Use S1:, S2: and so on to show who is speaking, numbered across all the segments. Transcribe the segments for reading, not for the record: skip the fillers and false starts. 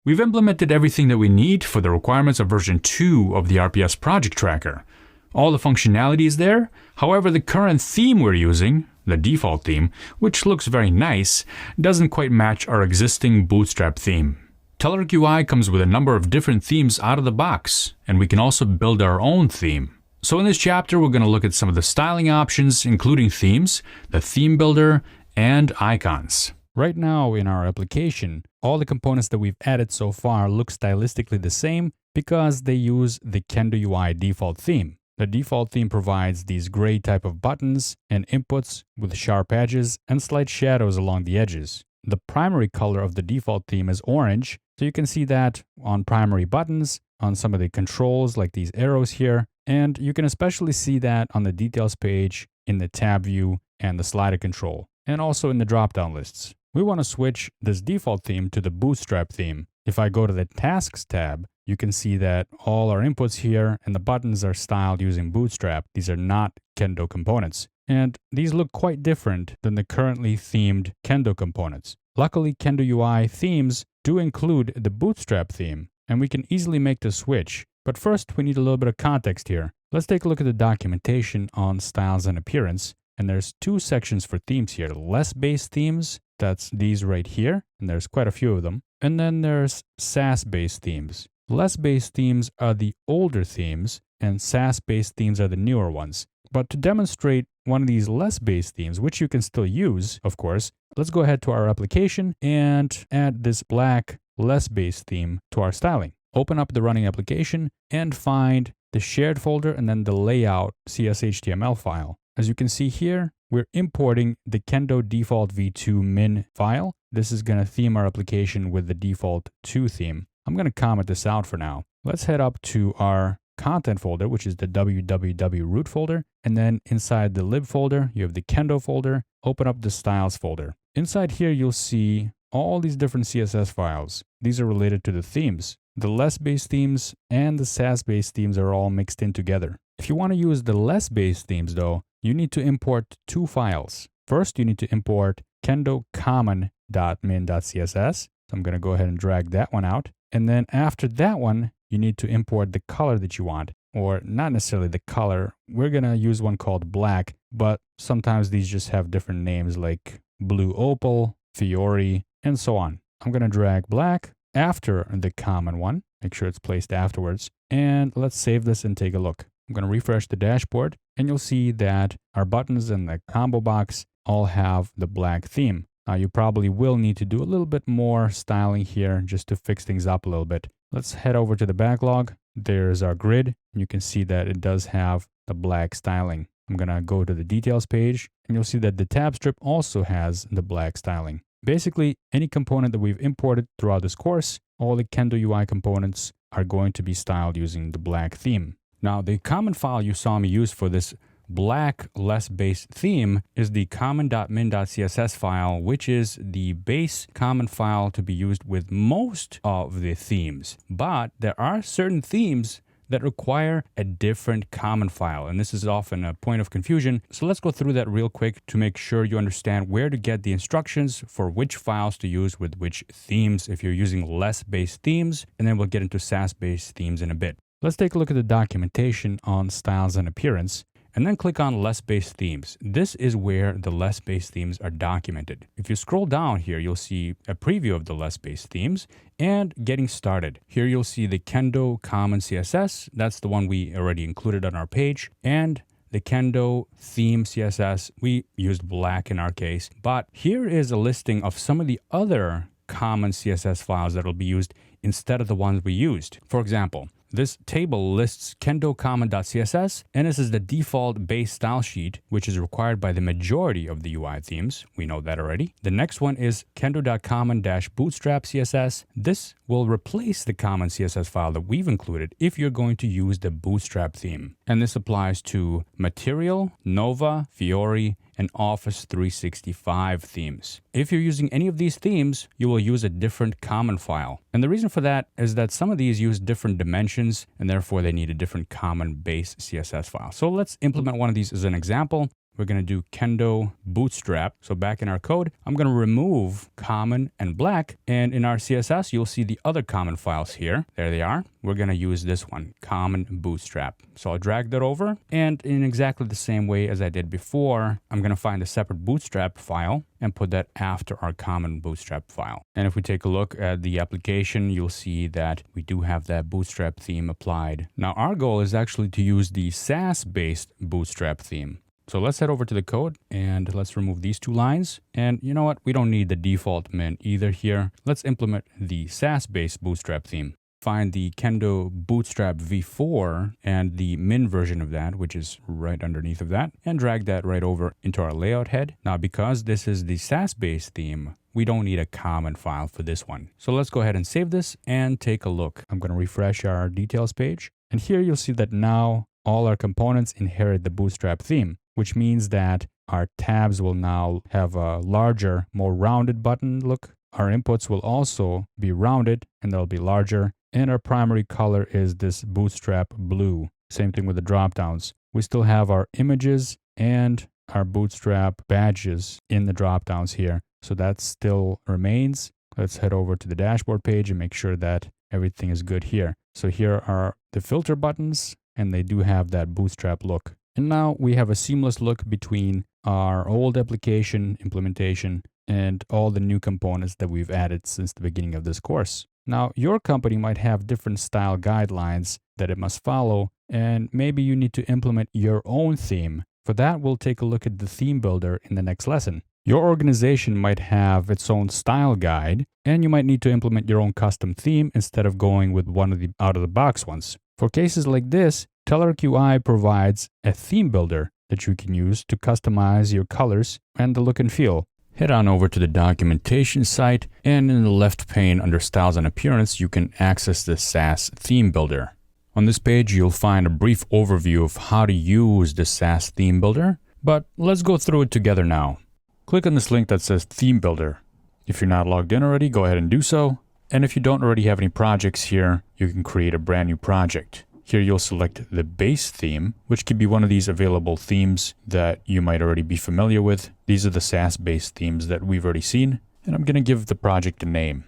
S1: We've implemented everything that we need for the requirements of version 2 of the RPS project tracker. All the functionality is there. However, the current theme we're using, the default theme, which looks very nice, doesn't quite match our existing Bootstrap theme. Telerik UI comes with a number of different themes out of the box, and we can also build our own theme. So in this chapter, we're going to look at some of the styling options, including themes, the theme builder, and icons. Right now in our application, all the components that we've added so far look stylistically the same because they use the Kendo UI default theme. The default theme provides these gray type of buttons and inputs with sharp edges and slight shadows along the edges. The primary color of the default theme is orange, so you can see that on primary buttons, on some of the controls like these arrows here, and you can especially see that on the details page, in the tab view, and the slider control, and also in the drop-down lists. We want to switch this default theme to the Bootstrap theme. If I go to the Tasks tab, you can see that all our inputs here and the buttons are styled using Bootstrap. These are not Kendo components. And these look quite different than the currently themed Kendo components. Luckily, Kendo UI themes do include the Bootstrap theme, and we can easily make the switch. But first, we need a little bit of context here. Let's take a look at the documentation on styles and appearance. And there's two sections for themes here. Less-based themes, that's these right here, and there's quite a few of them. And then there's Sass-based themes. Less-based themes are the older themes, and Sass-based themes are the newer ones. But to demonstrate one of these less-based themes, which you can still use, of course, let's go ahead to our application and add this black less-based theme to our styling. Open up the running application and find the shared folder and then the layout CSHTML file. As you can see here, we're importing the Kendo default v2 min file. This is going to theme our application with the default 2 theme. I'm going to comment this out for now. Let's head up to our content folder, which is the www root folder. And then inside the lib folder, you have the Kendo folder. Open up the styles folder. Inside here, you'll see all these different CSS files. These are related to the themes. The less-based themes and the Sass-based themes are all mixed in together. If you want to use the less-based themes, though, you need to import two files. First, you need to import kendo common.min.css. So I'm going to go ahead and drag that one out. And then after that one, you need to import the color that you want, or not necessarily the color. We're going to use one called black, but sometimes these just have different names like blue opal, fiori, and so on. I'm going to drag black after the common one. Make sure it's placed afterwards. And let's save this and take a look. I'm going to refresh the dashboard, and you'll see that our buttons and the combo box all have the black theme. Now, you probably will need to do a little bit more styling here just to fix things up a little bit. Let's head over to the backlog. There's our grid. You can see that it does have the black styling. I'm going to go to the details page, and you'll see that the tab strip also has the black styling. Basically, any component that we've imported throughout this course, all the Kendo UI components are going to be styled using the black theme. Now, the common file you saw me use for this black less-based theme is the common.min.css file, which is the base common file to be used with most of the themes. But there are certain themes that require a different common file, and this is often a point of confusion. So let's go through that real quick to make sure you understand where to get the instructions for which files to use with which themes if you're using less-based themes, and then we'll get into Sass-based themes in a bit. Let's take a look at the documentation on styles and appearance, and then click on less-based themes. This is where the less-based themes are documented. If you scroll down here, you'll see a preview of the less-based themes and getting started. Here you'll see the Kendo Common CSS. That's the one we already included on our page. And the Kendo Theme CSS, we used black in our case. But here is a listing of some of the other common CSS files that will be used instead of the ones we used. For example, this table lists kendo-common.css, and this is the default base style sheet, which is required by the majority of the UI themes. We know that already. The next one is kendo.common-bootstrap CSS. This will replace the common CSS file that we've included if you're going to use the Bootstrap theme. And this applies to Material, Nova, Fiori, and Office 365 themes. If you're using any of these themes, you will use a different common file. And the reason for that is that some of these use different dimensions, and therefore they need a different common base CSS file. So let's implement one of these as an example. we're going to do Kendo Bootstrap. So back in our code, I'm going to remove common and black. And in our CSS, you'll see the other common files here. There they are. We're going to use this one, common bootstrap. So I'll drag that over. And in exactly the same way as I did before, I'm going to find a separate bootstrap file and put that after our common bootstrap file. And if we take a look at the application, you'll see that we do have that bootstrap theme applied. Now our goal is actually to use the Sass-based bootstrap theme. So let's head over to the code and let's remove these two lines. And you know what? We don't need the default min either here. Let's implement the Sass-based bootstrap theme. Find the Kendo Bootstrap v4 and the min version of that, which is right underneath of that, and drag that right over into our layout head. Now, because this is the Sass-based theme, we don't need a common file for this one. So let's go ahead and save this and take a look. I'm going to refresh our details page. And here you'll see that now all our components inherit the Bootstrap theme, which means that our tabs will now have a larger, more rounded button look. Our inputs will also be rounded and they'll be larger. And our primary color is this Bootstrap blue. Same thing with the dropdowns. We still have our images and our Bootstrap badges in the dropdowns here. So that still remains. Let's head over to the dashboard page and make sure that everything is good here. So here are the filter buttons and they do have that Bootstrap look. And now we have a seamless look between our old application implementation and all the new components that we've added since the beginning of this course. Now, your company might have different style guidelines that it must follow, and maybe you need to implement your own theme. For that, we'll take a look at the theme builder in the next lesson. Your organization might have its own style guide, and you might need to implement your own custom theme instead of going with one of the out-of-the-box ones. For cases like this, Telerik UI provides a theme builder that you can use to customize your colors and the look and feel. Head on over to the documentation site, and in the left pane under Styles and Appearance, you can access the Sass Theme Builder. On this page, you'll find a brief overview of how to use the Sass Theme Builder, but let's go through it together now. Click on this link that says Theme Builder. If you're not logged in already, go ahead and do so. And if you don't already have any projects here, you can create a brand new project. Here you'll select the base theme, which could be one of these available themes that you might already be familiar with. These are the Sass-based themes that we've already seen. And I'm going to give the project a name.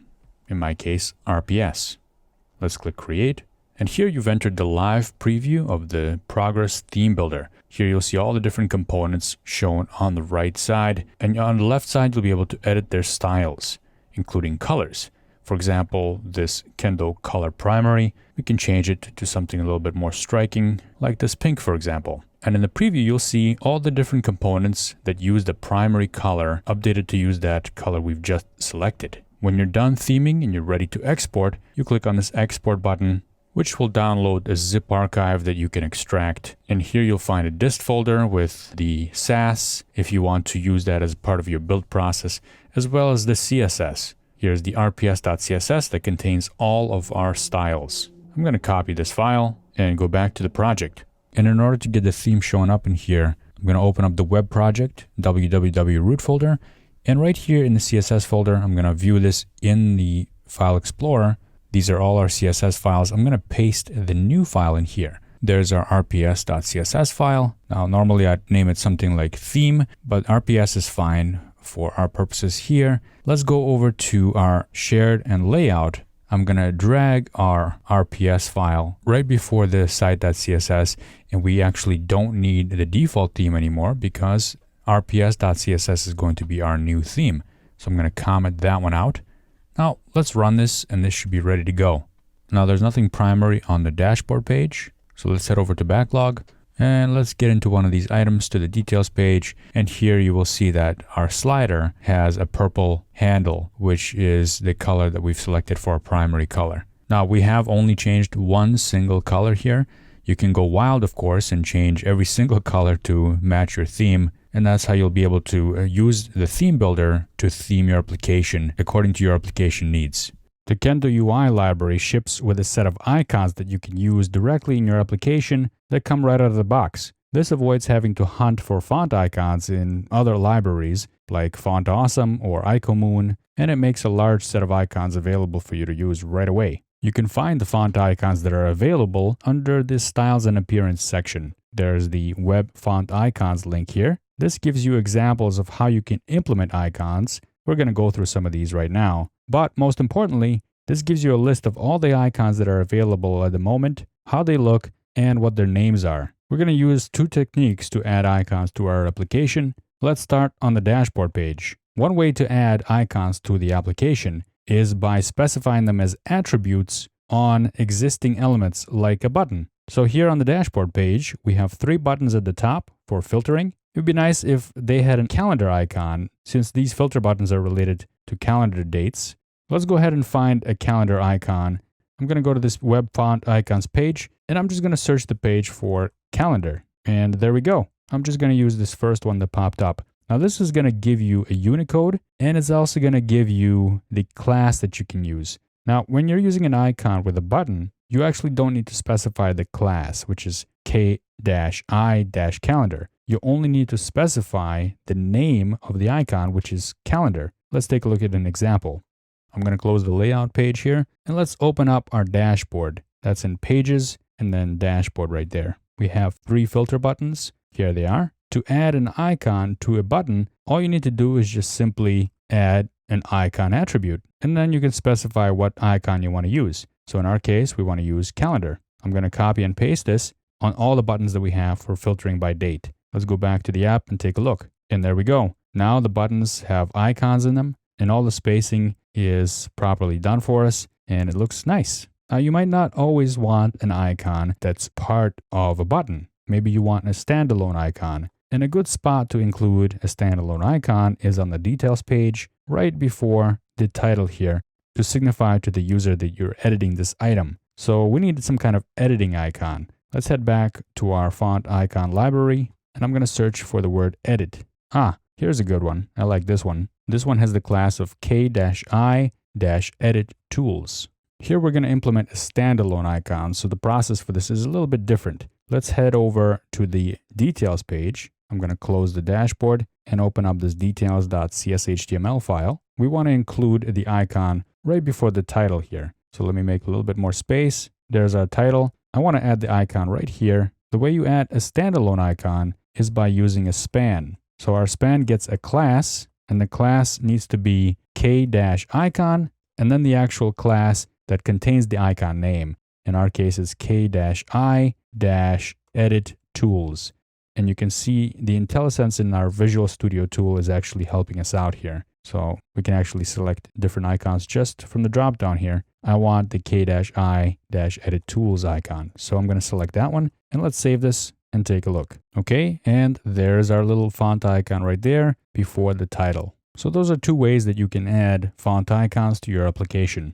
S1: In my case, RPS. Let's click Create. And here you've entered the live preview of the Progress Theme Builder. Here you'll see all the different components shown on the right side. And on the left side, you'll be able to edit their styles, including colors. For example, this Kendo color primary, we can change it to something a little bit more striking, like this pink, for example. And in the preview, you'll see all the different components that use the primary color updated to use that color we've just selected. When you're done theming and you're ready to export, you click on this export button, which will download a zip archive that you can extract. And here you'll find a dist folder with the Sass, if you want to use that as part of your build process, as well as the CSS. Here's the rps.css that contains all of our styles. I'm going to copy this file and go back to the project. And in order to get the theme showing up in here, I'm going to open up the web project, www root folder. And right here in the CSS folder, I'm going to view this in the file explorer. These are all our CSS files. I'm going to paste the new file in here. There's our rps.css file. Now, normally I'd name it something like theme, but rps is fine for our purposes here. Let's go over to our shared and layout. I'm going to drag our RPS file right before the site.css, and we actually don't need the default theme anymore because rps.css is going to be our new theme. So I'm going to comment that one out. Now let's run this and this should be ready to go. Now there's nothing primary on the dashboard page. So let's head over to backlog. And let's get into one of these items to the details page. And here you will see that our slider has a purple handle, which is the color that we've selected for our primary color. Now we have only changed one single color here. You can go wild, of course, and change every single color to match your theme. And that's how you'll be able to use the theme builder to theme your application according to your application needs. The Kendo UI library ships with a set of icons that you can use directly in your application that come right out of the box. This avoids having to hunt for font icons in other libraries like Font Awesome or Icomoon, and it makes a large set of icons available for you to use right away. You can find the font icons that are available under the Styles and Appearance section. There's the Web Font Icons link here. This gives you examples of how you can implement icons. We're going to go through some of these right now. But most importantly, this gives you a list of all the icons that are available at the moment, how they look, and what their names are. We're going to use two techniques to add icons to our application. Let's start on the dashboard page. One way to add icons to the application is by specifying them as attributes on existing elements like a button. So here on the dashboard page, we have 3 buttons at the top for filtering. It would be nice if they had a calendar icon, since these filter buttons are related to calendar dates. Let's go ahead and find a calendar icon. I'm going to go to this web font icons page, and I'm just going to search the page for calendar. And there we go. I'm just going to use this first one that popped up. Now this is going to give you a Unicode, and it's also going to give you the class that you can use. Now, when you're using an icon with a button, you actually don't need to specify the class, which is k-i-calendar. You only need to specify the name of the icon, which is calendar. Let's take a look at an example. I'm going to close the layout page here, and let's open up our dashboard. That's in pages and then dashboard right there. We have 3 filter buttons. Here they are. To add an icon to a button, all you need to do is just simply add an icon attribute, and then you can specify what icon you want to use. So in our case, we want to use calendar. I'm going to copy and paste this on all the buttons that we have for filtering by date. Let's go back to the app and take a look. And there we go. Now the buttons have icons in them, and all the spacing is properly done for us, and it looks nice. Now you might not always want an icon that's part of a button. Maybe you want a standalone icon. And a good spot to include a standalone icon is on the details page right before the title here to signify to the user that you're editing this item. So we need some kind of editing icon. Let's head back to our font icon library, and I'm going to search for the word edit. Here's a good one. I like this one. This one has the class of k-i-edit tools. Here we're going to implement a standalone icon, so the process for this is a little bit different. Let's head over to the details page. I'm going to close the dashboard and open up this details.cshtml file. We want to include the icon right before the title here. So let me make a little bit more space. There's our title. I want to add the icon right here. The way you add a standalone icon is by using a span. So our span gets a class, and the class needs to be k-icon, and then the actual class that contains the icon name. In our case, it's k-i-edit tools. And you can see the IntelliSense in our Visual Studio tool is actually helping us out here. So we can actually select different icons just from the drop down here. I want the k-i-edit tools icon. So I'm going to select that one, and let's save this and take a look. Okay, and there's our little font icon right there before the title. So those are 2 ways that you can add font icons to your application.